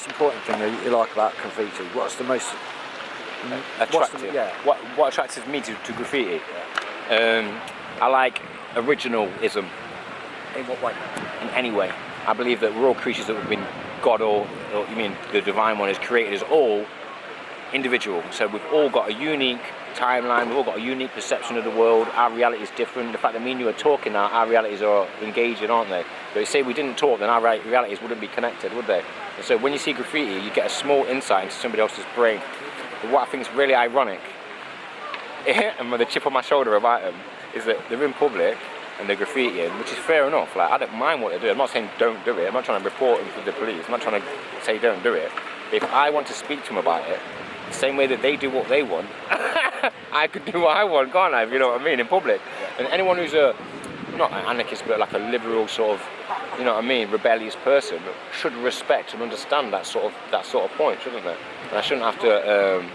most important thing that you like about graffiti? What's the most attractive? What attracts me to graffiti? Yeah. I like originalism. In what way? In any way. I believe that we're all creatures that have been God or you mean the Divine One has created us all individual. So we've all got a unique timeline, we've all got a unique perception of the world. Our reality is different. The fact that me and you are talking now, our realities are engaging, aren't they? But if say we didn't talk, then our realities wouldn't be connected, would they? And so when you see graffiti, you get a small insight into somebody else's brain. But what I think is really ironic, and with a chip on my shoulder about them, is that they're in public and they're graffitiing, which is fair enough. Like, I don't mind what they do. I'm not saying don't do it. I'm not trying to report them to the police. I'm not trying to say don't do it. But if I want to speak to them about it, the same way that they do what they want, I could do what I want, can't I? You know what I mean? In public. And anyone who's not an anarchist, but like a liberal sort of, you know what I mean, rebellious person, should respect and understand that sort of point, shouldn't they? And I shouldn't have to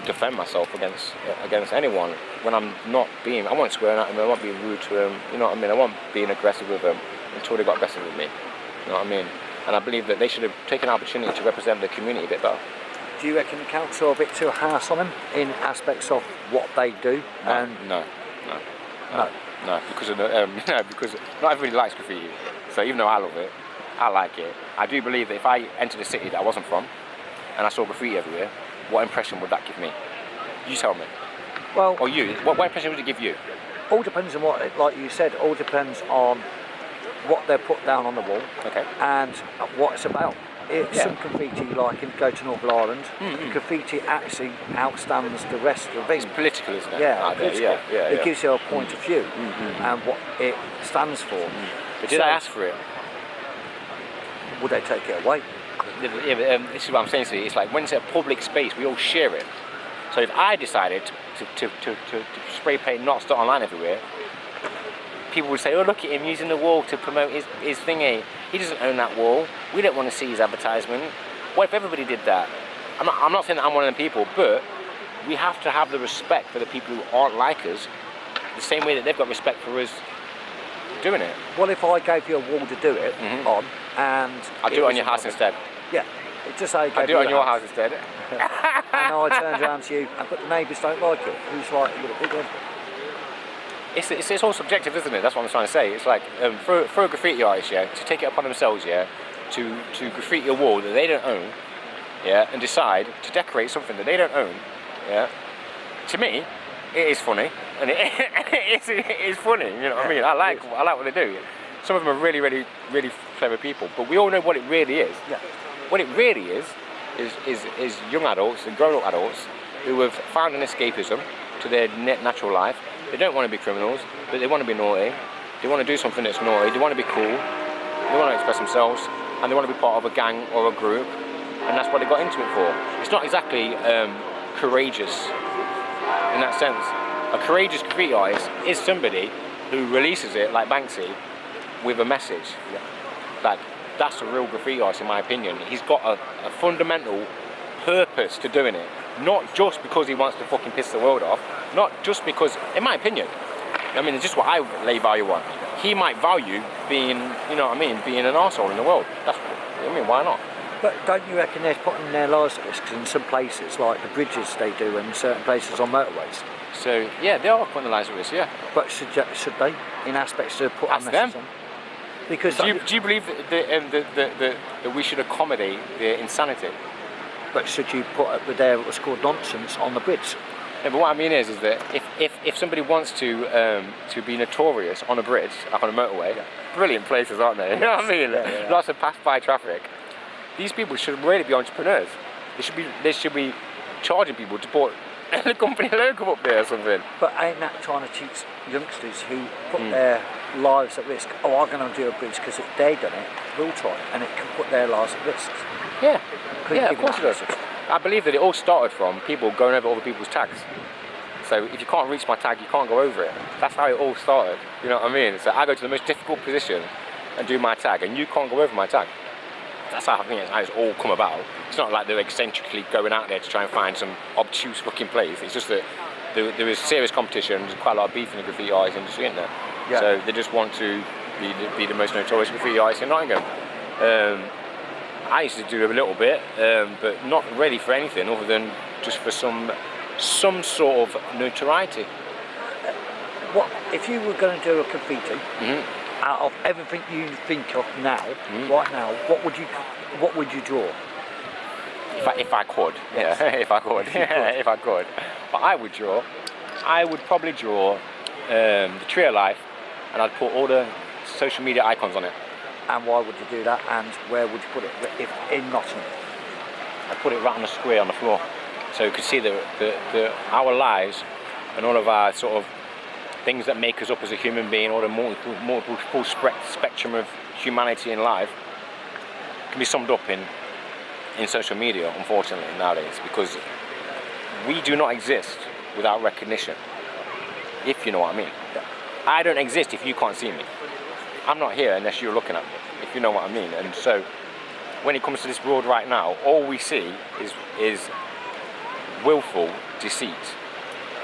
defend myself against anyone when I'm not being. I won't swear at them. I won't be rude to them. You know what I mean? I won't be aggressive with them until they got aggressive with me. You know what I mean? And I believe that they should have taken an opportunity to represent the community a bit better. Do you reckon the council are a bit too harsh on them in aspects of what they do? No, because because not everybody likes graffiti. So even though I love it, I like it. I do believe that if I entered a city that I wasn't from and I saw graffiti everywhere, what impression would that give me? You tell me. Well, or you. What impression would it give you? All depends on what, like you said, all depends on what they're put down on the wall. Okay. And what it's about. Some graffiti, like if you go to Northern Ireland, graffiti actually outstands the rest of the thing. It's political, isn't it? Yeah, political. It gives you a point of view and what it stands for. But did I ask for it? Would they take it away? Yeah, but, this is what I'm saying to you. It's like when it's a public space, we all share it. So if I decided to spray paint not start online everywhere, people would say, oh, look at him using the wall to promote his thingy. He doesn't own that wall. We don't want to see his advertisement. What if everybody did that? I'm not saying that I'm one of them people, but we have to have the respect for the people who aren't like us, the same way that they've got respect for us doing it. Well, if I gave you a wall to do it on, and I'll do it on your house instead. Yeah, just say I'll do it on your house instead. And I turned around to you, but the neighbours don't like it. Who's like, you got a big one? It's all subjective, isn't it? That's what I'm trying to say. It's like for a graffiti artist, to take it upon themselves, to graffiti a wall that they don't own, and decide to decorate something that they don't own, To me, it is funny, and it is funny. You know what I mean? I like what they do. Some of them are really, really, really clever people, but we all know what it really is. Yeah. What it really is young adults and grown-up adults who have found an escapism to their natural life. They don't want to be criminals, but they want to be naughty. They want to do something that's naughty. They want to be cool. They want to express themselves, and they want to be part of a gang or a group, and that's what they got into it for. It's not exactly courageous in that sense. A courageous graffiti artist is somebody who releases it, like Banksy, with a message. Yeah. Like, that's a real graffiti artist, in my opinion. He's got a fundamental purpose to doing it. Not just because he wants to fucking piss the world off. Not just because, in my opinion, I mean, it's just what I lay value on. He might value being, you know what I mean, being an arsehole in the world. Why not? But don't you reckon they're putting their lives at risk in some places, like the bridges they do in certain places on motorways? So, yeah, they are putting their lives at risk, yeah. But should they, in aspects to put Ask them. On? Because do you believe that we should accommodate their insanity? But should you put up with their what's called nonsense on the bridge? Yeah, but what I mean is that if somebody wants to be notorious on a bridge, like on a motorway, brilliant places, aren't they? You know what I mean? Yeah. Lots of pass-by traffic. These people should really be entrepreneurs. They should be charging people to put the company logo up there or something. But ain't that trying to teach youngsters who put their lives at risk? Oh, I'm going to do a bridge because if they done it, we'll try it, and it can put their lives at risk. Yeah. Yeah, of course it does. I believe that it all started from people going over other people's tags. So if you can't reach my tag, you can't go over it. That's how it all started. You know what I mean? So I go to the most difficult position and do my tag, and you can't go over my tag. That's how I think it's all come about. It's not like they're eccentrically going out there to try and find some obtuse fucking place. It's just that there is serious competition. There's quite a lot of beef in the graffiti artist industry, isn't there? Yeah. So they just want to be the most notorious graffiti artist in Nottingham. I used to do a little bit, but not really for anything other than just for some sort of notoriety. What if you were going to do a graffiti? Out of everything you think of now, right now, what would you draw? If I could, Yes. yeah, if I could, if I could. But I would probably draw the Tree of Life, and I'd put all the social media icons on it. And why would you do that? And where would you put it? If in Nottingham? I'd put it right on the square on the floor, so you could see our lives and all of our sort of things that make us up as a human being, or the multiple spectrum of humanity in life, can be summed up in social media, unfortunately, nowadays, because we do not exist without recognition, if you know what I mean. Yeah. I don't exist if you can't see me. I'm not here unless you're looking at me, if you know what I mean. And so when it comes to this world right now, all we see is willful deceit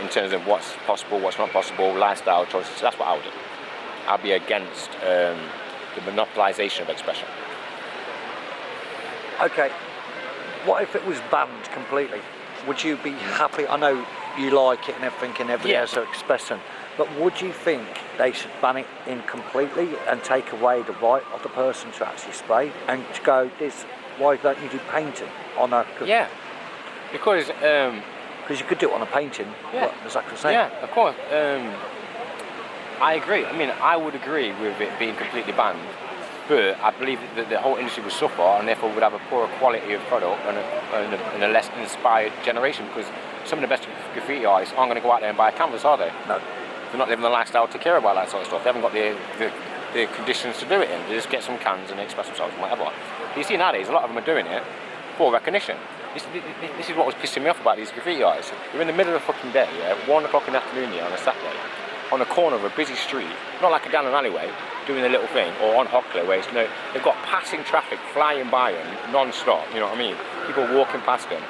in terms of what's possible, what's not possible, lifestyle choices. So that's what I would do. I'll be against the monopolization of expression. Okay, what if it was banned completely? Would you be happy? I know you like it and everything, and everybody has their expression, but would you think they should ban it in completely and take away the right of the person to actually spray and to go, why don't you do painting on a... Yeah, because you could do it on a painting, yeah, exactly the same. Yeah, of course. I agree. I mean, I would agree with it being completely banned, but I believe that the whole industry would suffer, and therefore would have a poorer quality of product and a less inspired generation, because some of the best graffiti artists aren't going to go out there and buy a canvas, are they? No. They're not living the lifestyle to care about that sort of stuff. They haven't got the conditions to do it in. They just get some cans and they express themselves and whatever. But you see nowadays, a lot of them are doing it for recognition. This is what was pissing me off about these graffiti artists. You're in the middle of the fucking day, 1 o'clock in the afternoon on a Saturday, on the corner of a busy street, not like a down an alleyway, doing a little thing, or on Hockley where they've got passing traffic flying by them non-stop, you know what I mean? People walking past them.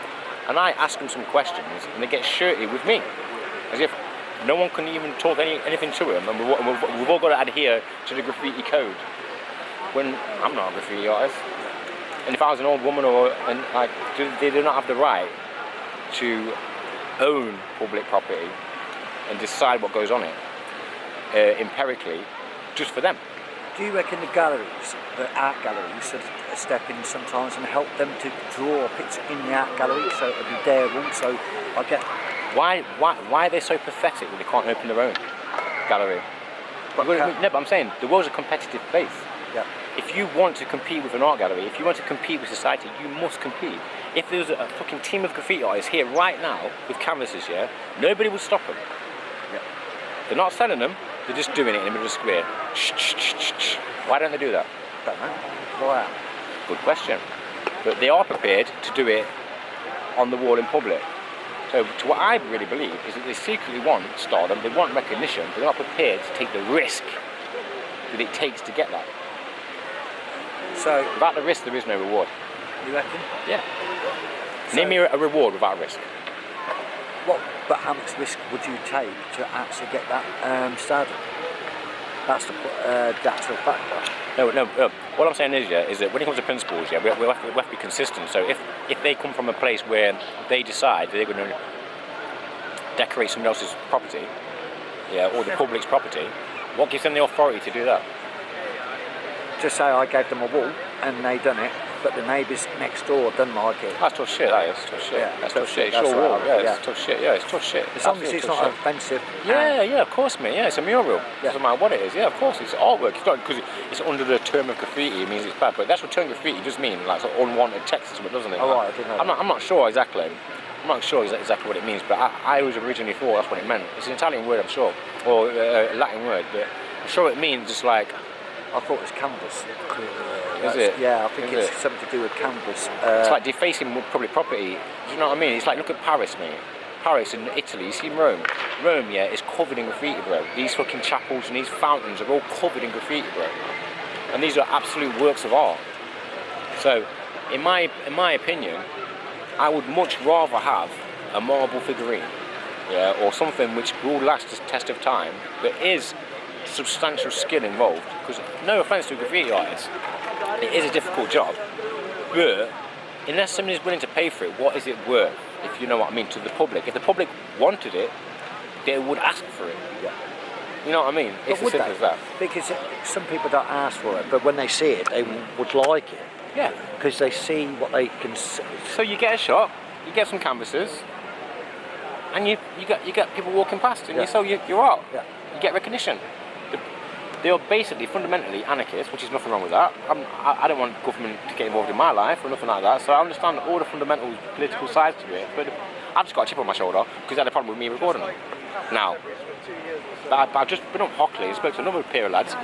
And I ask them some questions and they get shirty with me, as if no one can even talk anything to them, and we've all got to adhere to the graffiti code, when I'm not a graffiti artist. And if I was an old woman, they do not have the right to own public property and decide what goes on it empirically, just for them. Do you reckon the galleries, the art galleries, should step in sometimes and help them to draw a picture in the art gallery, so it'd be there also? I get. Why are they so pathetic that they can't open their own gallery? But I'm saying the world's a competitive place. Yeah. If you want to compete with an art gallery, if you want to compete with society, you must compete. If there was a fucking team of graffiti artists here right now with canvases, nobody would stop them. Yeah. They're not selling them, they're just doing it in the middle of the square. Why don't they do that? Don't know. Why? Good question. But they are prepared to do it on the wall in public. So to what I really believe is that they secretly want stardom, they want recognition, but they're not prepared to take the risk that it takes to get that. So without the risk, there is no reward. You reckon? Yeah. Name me a reward without risk. But how much risk would you take to actually get that stardom? That's the actual factor. No. What I'm saying is that when it comes to principles, we have to be consistent. So if they come from a place where they decide they're going to decorate someone else's property, or the public's property, what gives them the authority to do that? Just say I gave them a wall and they done it, but the neighbours next door didn't like it. That's tough shit. That is tough shit. Yeah, that's tough shit. It's that's your wall. right, It's tough shit. Yeah, it's tough shit. As long as it's not offensive. Yeah, of course, mate. Yeah, it's a mural. Doesn't matter what it is. Yeah, of course, it's artwork. It's not because it's under the term of graffiti. It means it's bad, but that's what term graffiti does mean, like sort of unwanted text, doesn't it? Oh, right, I didn't know. I'm not sure exactly. I'm not sure exactly what it means, but I was originally thought that's what it meant. It's an Italian word, I'm sure, or a Latin word, but I'm sure it means just like. I thought it was canvas. Is it? Yeah, I think it's something to do with canvas. It's like defacing public property. Do you know what I mean? It's like, look at Paris, mate. Paris and Italy, you see Rome. Rome, is covered in graffiti, bro. These fucking chapels and these fountains are all covered in graffiti, bro. And these are absolute works of art. So, in my opinion, I would much rather have a marble figurine, or something which will last the test of time, that is substantial skill involved. Because no offence to a graffiti artist, it is a difficult job. But unless somebody's willing to pay for it, what is it worth? If you know what I mean, to the public. If the public wanted it, they would ask for it. Yeah. You know what I mean? It's as simple as that. Because some people don't ask for it, but when they see it, they would like it. Yeah. Because they see what they can see. So you get a shot, you get some canvases, and you get people walking past, and you're out. Yeah. You get recognition. They are basically fundamentally anarchists, which is nothing wrong with that. I don't want government to get involved in my life or nothing like that. So I understand all the fundamental political sides to it, but I've just got a chip on my shoulder because they had a problem with me recording them. Now, I've just been up Hockley and spoke to another pair of lads.